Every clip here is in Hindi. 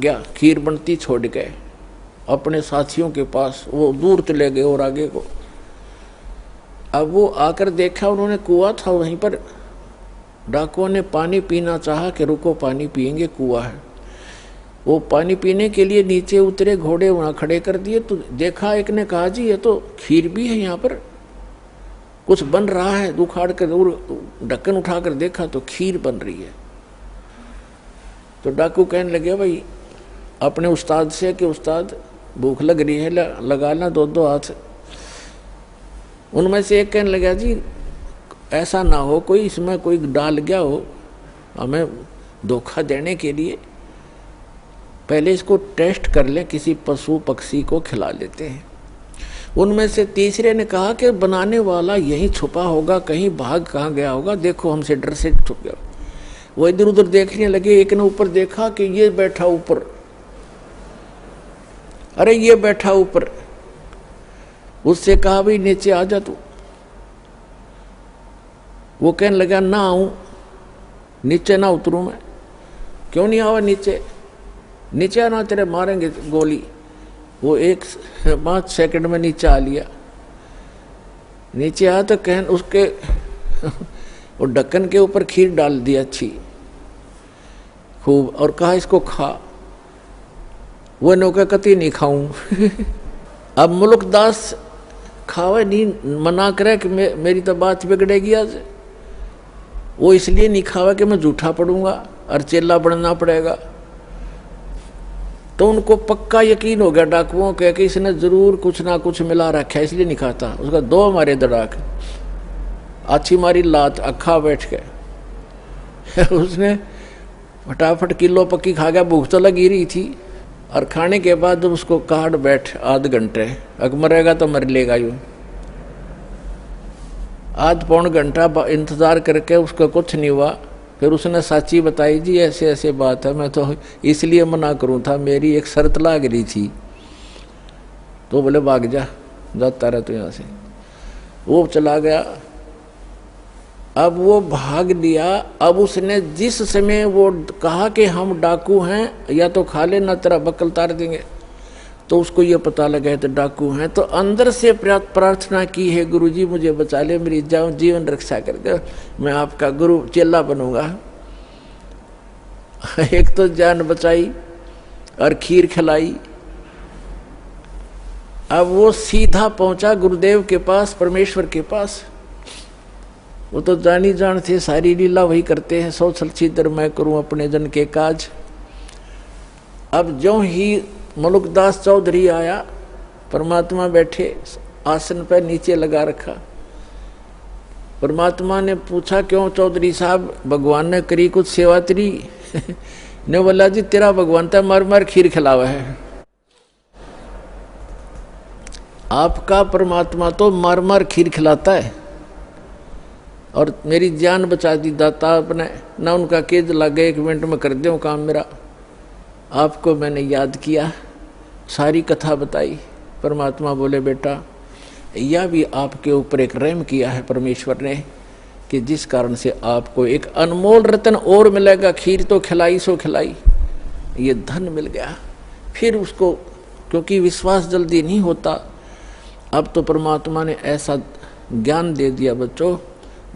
गया, खीर बनती छोड़ गए अपने साथियों के पास, वो दूर चले गए और आगे को। अब वो आकर देखा, उन्होंने कुआं था वहीं पर, डाकुओं ने पानी पीना चाहा कि रुको पानी पिएंगे, कुआं है। वो पानी पीने के लिए नीचे उतरे, घोड़े वहाँ खड़े कर दिए, तो देखा एक ने कहा जी ये तो खीर भी है, यहाँ पर कुछ बन रहा है। उखाड़ कर ढक्कन उठाकर देखा तो खीर बन रही है। तो डाकू कहने लगे भाई अपने उस्ताद से कि उस्ताद भूख लग रही है, लगा ला दो हाथ। उनमें से एक कहने लगा जी ऐसा ना हो कोई इसमें कोई डाल गया हो हमें धोखा देने के लिए, पहले इसको टेस्ट कर लें, किसी पशु पक्षी को खिला लेते हैं। उनमें से तीसरे ने कहा कि बनाने वाला यहीं छुपा होगा, कहीं भाग कहाँ गया होगा, देखो हमसे डर से छुप गया। वो इधर उधर देखने लगे, एक ने ऊपर देखा कि ये बैठा ऊपर, अरे ये बैठा ऊपर। उससे कहा भाई नीचे आ जा तू। वो कहने लगा ना आऊं, नीचे ना उतरूं मैं। क्यों नहीं आवा नीचे? नीचे आना तेरे मारेंगे गोली। वो 5 सेकंड में नीचे आ लिया। नीचे आया तो कहन उसके वो ढक्कन के ऊपर खीर डाल दी अच्छी खूब, और कहा इसको खा। वो नौका कति नहीं खाऊं। अब मुल्कदास खावे नहीं, मना करे कि मेरी तो बात बिगड़ेगी आज। वो इसलिए नहीं खावा कि मैं झूठा पड़ूंगा और चेला बनना पड़ेगा। तो उनको पक्का यकीन हो गया डाकुओं के कि इसने जरूर कुछ ना कुछ मिला रखा है, इसलिए नहीं खाता। उसका 2 मारे दड़ाक, अच्छी मारी लात, अखा बैठ के। उसने फटाफट किलो पक्की खा गया, भूख तो लगी रही थी। और खाने के बाद उसको काट बैठ आध घंटे, अगर मरेगा तो मर लेगा यूं। आध पौन घंटा इंतजार करके उसका कुछ नहीं हुआ। फिर उसने साची बताई जी ऐसे ऐसे बात है, मैं तो इसलिए मना करूं था, मेरी एक शर्त लाग रही थी। तो बोले भाग जा, जाता रहा तो यहाँ से। वो चला गया। अब वो भाग लिया। अब उसने जिस समय वो कहा कि हम डाकू हैं, या तो खा ले ना तेरा बकल तार देंगे, तो उसको ये पता लगा तो डाकू हैं, तो अंदर से प्रार्थना की है गुरुजी मुझे बचा ले, मेरी जीवन रक्षा कर दे, मैं आपका गुरु चेला बनूंगा। एक तो जान बचाई और खीर खिलाई। अब वो सीधा पहुंचा गुरुदेव के पास, परमेश्वर के पास। वो तो जानी जान थे, सारी लीला वही करते हैं, 100 छलछीतर मैं करूं अपने जन के काज। अब जो ही मुल्कदास चौधरी आया, परमात्मा बैठे आसन पर नीचे लगा रखा। परमात्मा ने पूछा क्यों चौधरी साहब, भगवान ने करी कुछ सेवा तेरी? ने बोला जी तेरा भगवान तो मर मर खीर खिलावा है। आपका परमात्मा तो मर मर खीर खिलाता है, और मेरी जान बचा दी दाता आपने ना। उनका केज लग गए, 1 मिनट में कर दूं काम मेरा। आपको मैंने याद किया, सारी कथा बताई। परमात्मा बोले बेटा यह भी आपके ऊपर एक रहम किया है परमेश्वर ने, कि जिस कारण से आपको एक अनमोल रतन और मिलेगा। खीर तो खिलाई सो खिलाई, ये धन मिल गया। फिर उसको, क्योंकि विश्वास जल्दी नहीं होता, अब तो परमात्मा ने ऐसा ज्ञान दे दिया बच्चों,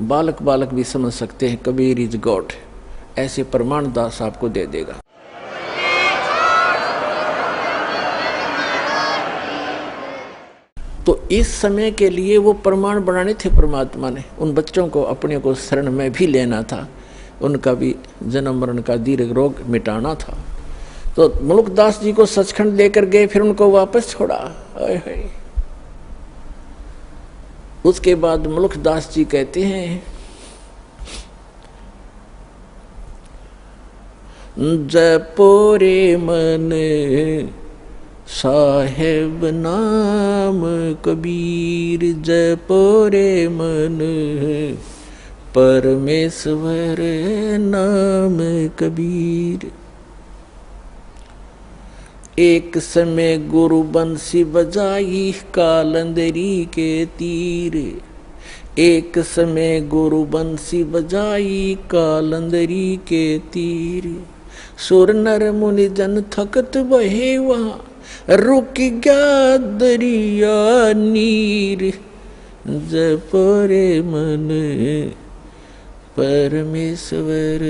बालक बालक भी समझ सकते हैं, कबीर इज गॉड, ऐसे प्रमाण दास आपको दे देगा। तो इस समय के लिए वो प्रमाण बनाने थे परमात्मा ने। उन बच्चों को अपने को शरण में भी लेना था, उनका भी जन्म मरण का दीर्घ रोग मिटाना था। तो मुल्कदास जी को सचखंड लेकर गए, फिर उनको वापस छोड़ा। उसके बाद मुल्कदास जी कहते हैं, जपो रे मन साहेब नाम कबीर, जपो रे मन परमेश्वर नाम कबीर। एक समय गुरु बंसी बजाई कालंदरी के तीर, एक समय गुरु बंसी बजाई कालंदरी के तीर। सुर नर मुनि जन थकत बहे वहाँ रुक गया दरिया नीर जपरे मन परमेश्वर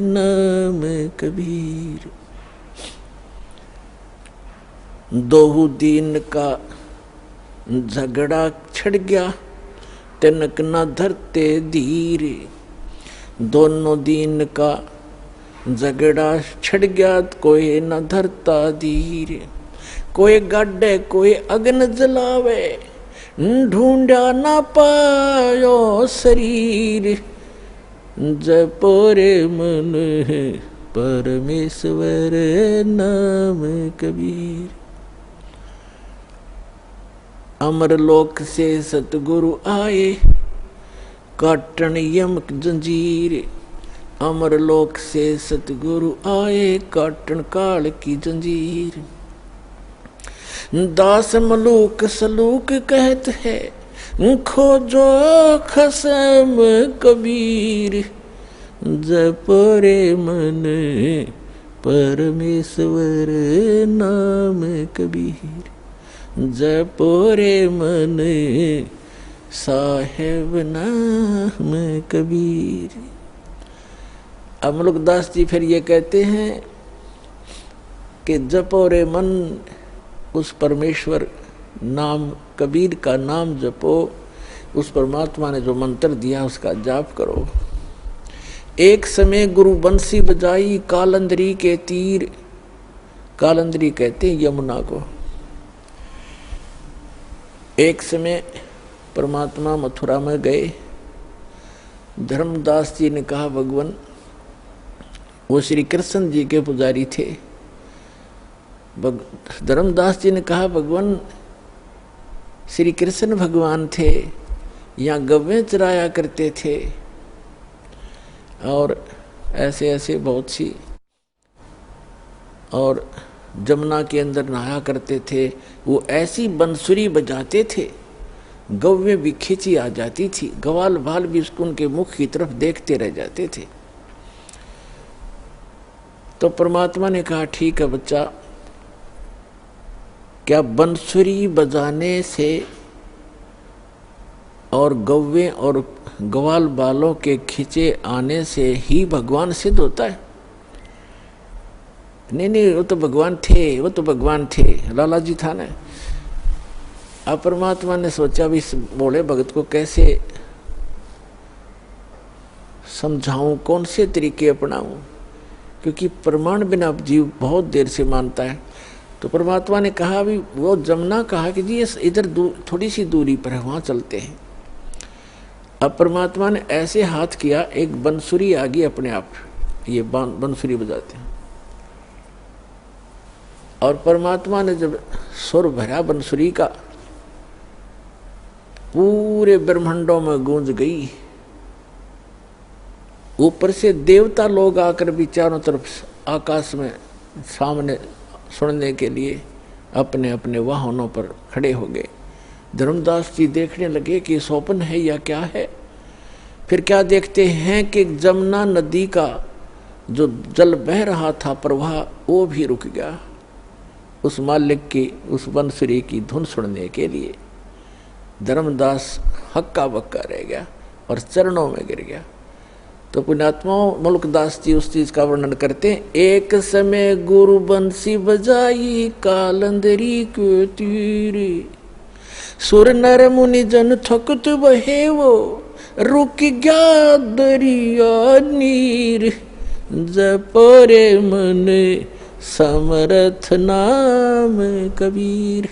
नाम कबीर। दोहु दीन का झगड़ा छिड़ गया तिनक न धरते धीर। दोनों दीन का झगड़ा छिड़ गया कोई न धरता धीर। कोई गाड़े कोई अग्न जलावे ढूंढा न पायो शरीर जपरे मन परमेश्वर नाम कबीर। अमरलोक से सतगुरु आए काटन यमक जंजीर। अमरलोक से सतगुरु आए काटन काल की जंजीर। दास मलूक सलूक कहत है खोजो खसम कबीर जपरे मन परमेश्वर नाम कबीर जपरे मन साहेब नाम कबीर। अमलुकदास जी फिर ये कहते हैं कि जपो रे मन उस परमेश्वर नाम कबीर का नाम जपो। उस परमात्मा ने जो मंत्र दिया उसका जाप करो। एक समय गुरु बंसी बजाई कालंदरी के तीर। कालंदरी कहते हैं यमुना को। एक समय परमात्मा मथुरा में गए। धर्मदास जी ने कहा भगवान, वो श्री कृष्ण जी के पुजारी थे। धर्मदास जी ने कहा भगवान श्री कृष्ण भगवान थे, यहाँ गव्वें चराया करते थे और ऐसे ऐसे बहुत सी, और जमुना के अंदर नहाया करते थे। वो ऐसी बंसुरी बजाते थे गव्वें भी खींची आ जाती थी। ग्वाल बाल भी उसको उनके मुख की तरफ देखते रह जाते थे। तो परमात्मा ने कहा ठीक है बच्चा, क्या बंसुरी बजाने से और गव्वे और ग्वाल बालों के खींचे आने से ही भगवान सिद्ध होता है? नहीं नहीं, वो तो भगवान थे, वो तो भगवान थे, लाला जी था ना। अब परमात्मा ने सोचा भी इस बोले भगत को कैसे समझाऊं, कौन से तरीके अपनाऊं, क्योंकि प्रमाण बिना जीव बहुत देर से मानता है। तो परमात्मा ने कहा भी, वो जमुना कहा कि जी इधर थोड़ी सी दूरी पर है, वहां चलते हैं। अब परमात्मा ने ऐसे हाथ किया, एक बंसुरी आ गई अपने आप, ये बंसुरी बजाते हैं। और परमात्मा ने जब सुर भरा बंसुरी का, पूरे ब्रह्मांडों में गूंज गई। ऊपर से देवता लोग आकर भी चारों तरफ आकाश में सामने सुनने के लिए अपने अपने वाहनों पर खड़े हो गए। धर्मदास जी देखने लगे कि स्वप्न है या क्या है। फिर क्या देखते हैं कि जमुना नदी का जो जल बह रहा था प्रवाह, वो भी रुक गया उस मालिक की, उस बंसुरी की धुन सुनने के लिए। धर्मदास हक्का बक्का रह गया और चरणों में गिर गया। तो पुण्यात्माओं, मलुकदास जी उस चीज का वर्णन करते हैं। एक समय गुरु बंसी बजाई कालंदरी के तीर। सुर नर मुनि जन थकत बहे वो रुक गया दरिया नीर जपरे मन समरथ नाम कबीर।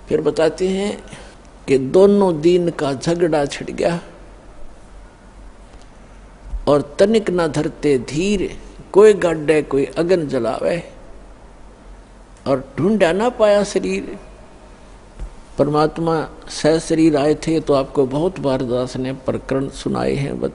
फिर बताते हैं कि दोनों दीन का झगड़ा छिड़ गया और तनिक न धरते धीर। कोई गाड़े कोई अग्न जलावे और ढूंढा ना पाया शरीर। परमात्मा सह शरीर आए थे। तो आपको बहुत बार दास ने प्रकरण सुनाए हैं, बता